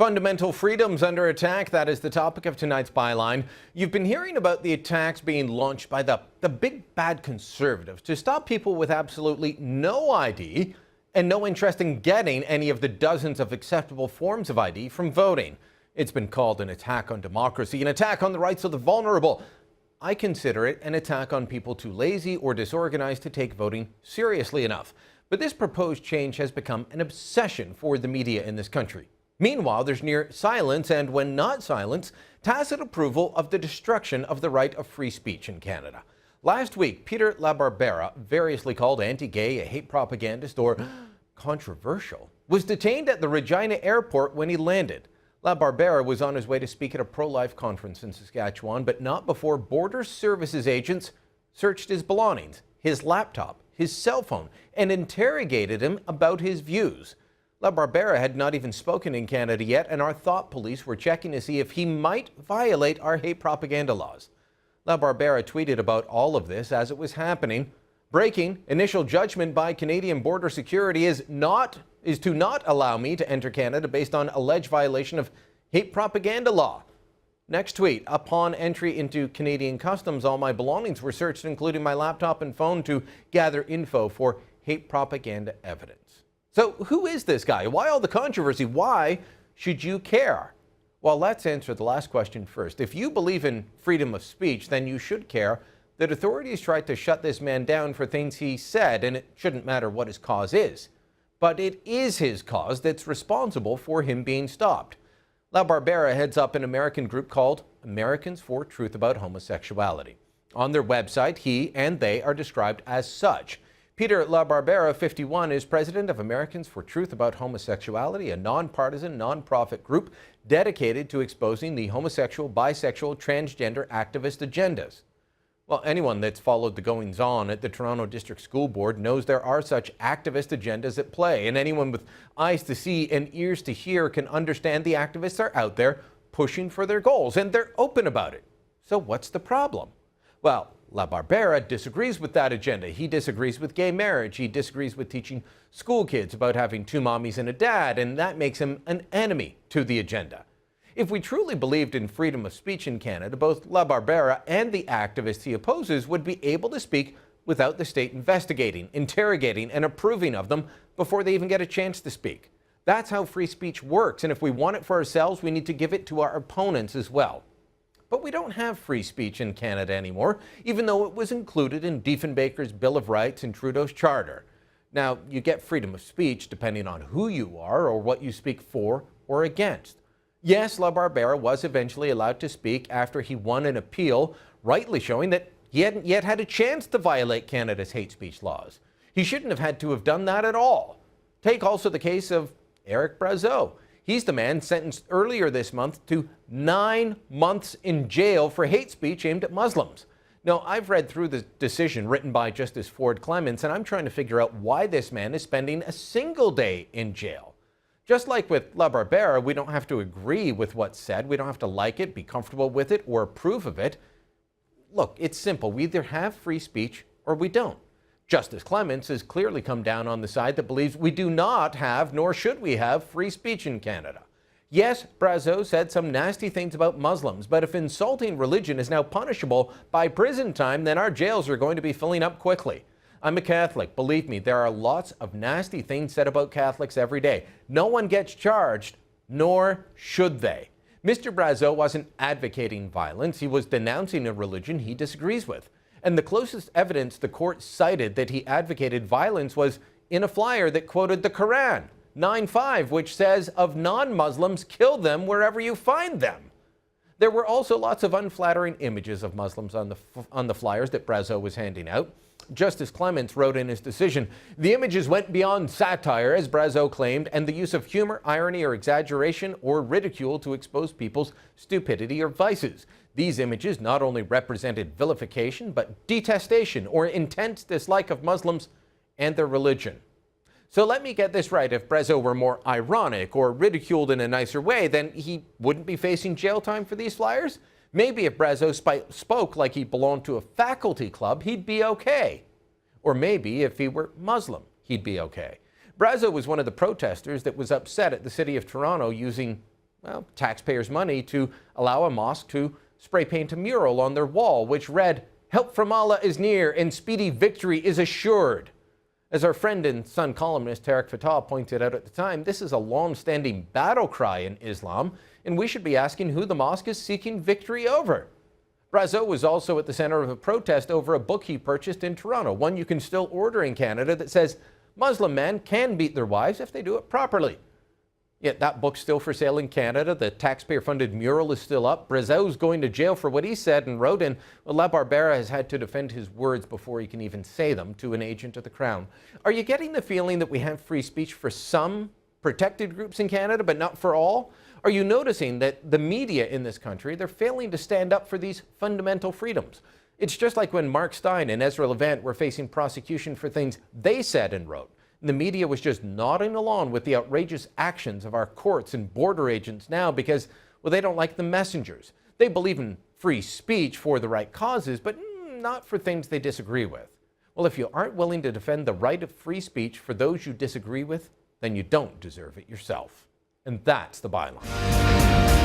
Fundamental freedoms under attack. That is the topic of tonight's byline. You've been hearing about the attacks being launched by the big bad conservatives to stop people with absolutely no ID and no interest in getting any of the dozens of acceptable forms of ID from voting. It's been called an attack on democracy, an attack on the rights of the vulnerable. I consider it an attack on people too lazy or disorganized to take voting seriously enough. But this proposed change has become an obsession for the media in this country. Meanwhile, there's near silence, and when not silence, tacit approval of the destruction of the right of free speech in Canada. Last week, Peter LaBarbera, variously called anti-gay, a hate propagandist, or controversial, was detained at the Regina airport when he landed. LaBarbera was on his way to speak at a pro-life conference in Saskatchewan, but not before Border Services agents searched his belongings, his laptop, his cell phone, and interrogated him about his views. LaBarbera had not even spoken in Canada yet, and our thought police were checking to see if he might violate our hate propaganda laws. LaBarbera tweeted about all of this as it was happening. Breaking: initial judgment by Canadian border security is to not allow me to enter Canada based on alleged violation of hate propaganda law. Next tweet: upon entry into Canadian customs, all my belongings were searched, including my laptop and phone, to gather info for hate propaganda evidence. So who is this guy? Why all the controversy? Why should you care? Well, let's answer the last question first. If you believe in freedom of speech, then you should care that authorities tried to shut this man down for things he said, and it shouldn't matter what his cause is. But it is his cause that's responsible for him being stopped. LaBarbera heads up an American group called Americans for Truth About Homosexuality. On their website, he and they are described as such. Peter LaBarbera, 51, is president of Americans for Truth About Homosexuality, a nonpartisan, nonprofit group dedicated to exposing the homosexual, bisexual, transgender activist agendas. Well, anyone that's followed the goings-on at the Toronto District School Board knows there are such activist agendas at play, and anyone with eyes to see and ears to hear can understand the activists are out there pushing for their goals, and they're open about it. So what's the problem? Well, LaBarbera disagrees with that agenda. He disagrees with gay marriage. He disagrees with teaching school kids about having two mommies and a dad, and that makes him an enemy to the agenda. If we truly believed in freedom of speech in Canada, both LaBarbera and the activists he opposes would be able to speak without the state investigating, interrogating, and approving of them before they even get a chance to speak. That's how free speech works, and if we want it for ourselves, we need to give it to our opponents as well. But we don't have free speech in Canada anymore, even though it was included in Diefenbaker's Bill of Rights and Trudeau's Charter. Now, you get freedom of speech depending on who you are or what you speak for or against. Yes, LaBarbera was eventually allowed to speak after he won an appeal, rightly showing that he hadn't yet had a chance to violate Canada's hate speech laws. He shouldn't have had to have done that at all. Take also the case of Eric Brazeau. He's the man sentenced earlier this month to 9 months in jail for hate speech aimed at Muslims. Now, I've read through the decision written by Justice Ford Clements, and I'm trying to figure out why this man is spending a single day in jail. Just like with LaBarbera, we don't have to agree with what's said. We don't have to like it, be comfortable with it, or approve of it. Look, it's simple. We either have free speech or we don't. Justice Clements has clearly come down on the side that believes we do not have, nor should we have, free speech in Canada. Yes, Brazeau said some nasty things about Muslims, but if insulting religion is now punishable by prison time, then our jails are going to be filling up quickly. I'm a Catholic. Believe me, there are lots of nasty things said about Catholics every day. No one gets charged, nor should they. Mr. Brazeau wasn't advocating violence. He was denouncing a religion he disagrees with. And the closest evidence the court cited that he advocated violence was in a flyer that quoted the Quran, 9:5, which says, of non-Muslims, kill them wherever you find them. There were also lots of unflattering images of Muslims on the flyers that Brazeau was handing out. Justice Clements wrote in his decision, the images went beyond satire, as Brazeau claimed, and the use of humor, irony, or exaggeration or ridicule to expose people's stupidity or vices. These images not only represented vilification, but detestation or intense dislike of Muslims and their religion. So let me get this right. If Brazeau were more ironic or ridiculed in a nicer way, then he wouldn't be facing jail time for these flyers? Maybe if Brazeau spoke like he belonged to a faculty club, he'd be okay. Or maybe if he were Muslim, he'd be okay. Brazeau was one of the protesters that was upset at the city of Toronto using well, taxpayers' money to allow a mosque to spray paint a mural on their wall, which read, "Help from Allah is near and speedy victory is assured." As our friend and Sun columnist Tariq Fatah pointed out at the time, this is a long-standing battle cry in Islam, and we should be asking who the mosque is seeking victory over. Brazeau was also at the center of a protest over a book he purchased in Toronto, one you can still order in Canada, that says Muslim men can beat their wives if they do it properly. Yet that book's still for sale in Canada. The taxpayer-funded mural is still up. Brazeau's going to jail for what he said and wrote, and LaBarbera has had to defend his words before he can even say them to an agent of the Crown. Are you getting the feeling that we have free speech for some protected groups in Canada, but not for all? Are you noticing that the media in this country, they're failing to stand up for these fundamental freedoms? It's just like when Mark Steyn and Ezra Levant were facing prosecution for things they said and wrote. The media was just nodding along with the outrageous actions of our courts and border agents now because, well, they don't like the messengers. They believe in free speech for the right causes, but not for things they disagree with. Well, if you aren't willing to defend the right of free speech for those you disagree with, then you don't deserve it yourself. And that's the byline.